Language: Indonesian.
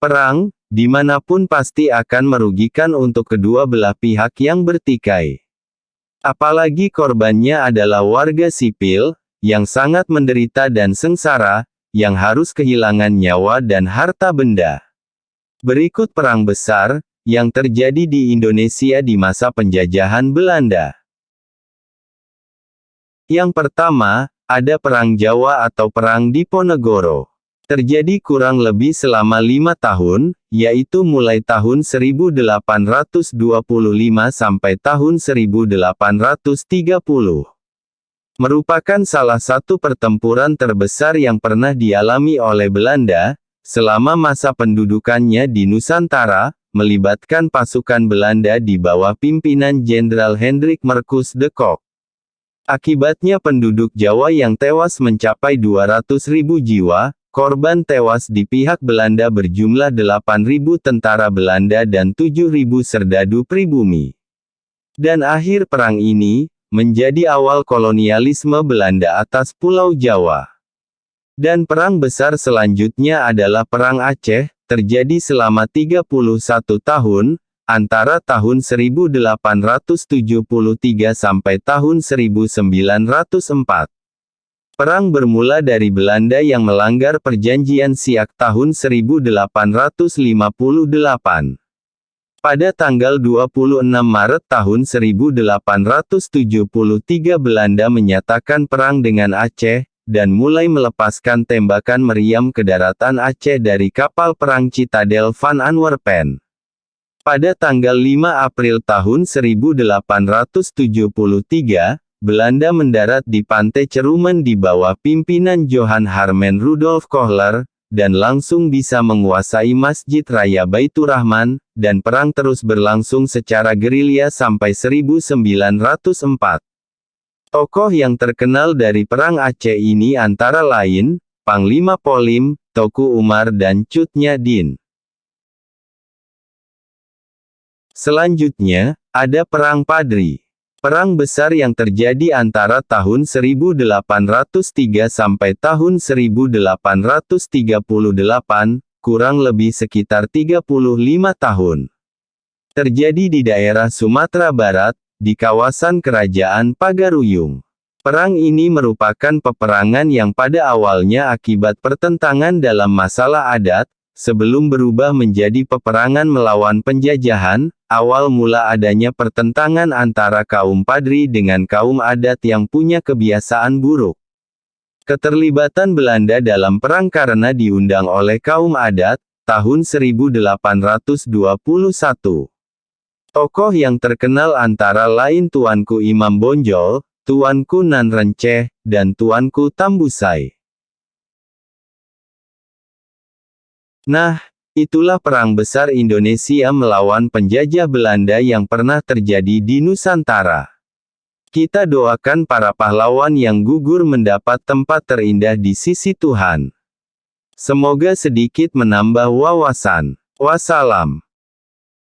Perang, dimanapun pasti akan merugikan untuk kedua belah pihak yang bertikai. Apalagi korbannya adalah warga sipil, yang sangat menderita dan sengsara, yang harus kehilangan nyawa dan harta benda. Berikut perang besar, yang terjadi di Indonesia di masa penjajahan Belanda. Yang pertama, ada Perang Jawa atau Perang Diponegoro. Terjadi kurang lebih selama 5 tahun, yaitu mulai tahun 1825 sampai tahun 1830. Merupakan salah satu pertempuran terbesar yang pernah dialami oleh Belanda, selama masa pendudukannya di Nusantara, melibatkan pasukan Belanda di bawah pimpinan Jenderal Hendrik Marcus de Kock. Akibatnya penduduk Jawa yang tewas mencapai 200.000 jiwa, korban tewas di pihak Belanda berjumlah 8.000 tentara Belanda dan 7.000 serdadu pribumi. Dan akhir perang ini, menjadi awal kolonialisme Belanda atas Pulau Jawa. Dan perang besar selanjutnya adalah Perang Aceh, terjadi selama 31 tahun, antara tahun 1873 sampai tahun 1904. Perang bermula dari Belanda yang melanggar perjanjian Siak tahun 1858. Pada tanggal 26 Maret tahun 1873 Belanda menyatakan perang dengan Aceh, dan mulai melepaskan tembakan meriam ke daratan Aceh dari kapal perang Citadel van Antwerpen. Pada tanggal 5 April tahun 1873, Belanda mendarat di pantai Cerumen di bawah pimpinan Johan Harmen Rudolf Kohler, dan langsung bisa menguasai Masjid Raya Baitur Rahman, dan perang terus berlangsung secara gerilya sampai 1904. Tokoh yang terkenal dari Perang Aceh ini antara lain, Panglima Polim, Teuku Umar dan Cut Nyak-dien. Selanjutnya, ada Perang Padri. Perang besar yang terjadi antara tahun 1803 sampai tahun 1838, kurang lebih sekitar 35 tahun. Terjadi di daerah Sumatera Barat, di kawasan Kerajaan Pagaruyung. Perang ini merupakan peperangan yang pada awalnya akibat pertentangan dalam masalah adat, sebelum berubah menjadi peperangan melawan penjajahan. Awal mula adanya pertentangan antara kaum Padri dengan kaum adat yang punya kebiasaan buruk. Keterlibatan Belanda dalam perang karena diundang oleh kaum adat, tahun 1821. Tokoh yang terkenal antara lain Tuanku Imam Bonjol, Tuanku Nan Renceh, dan Tuanku Tambusai. Nah, itulah perang besar Indonesia melawan penjajah Belanda yang pernah terjadi di Nusantara. Kita doakan para pahlawan yang gugur mendapat tempat terindah di sisi Tuhan. Semoga sedikit menambah wawasan. Wassalam.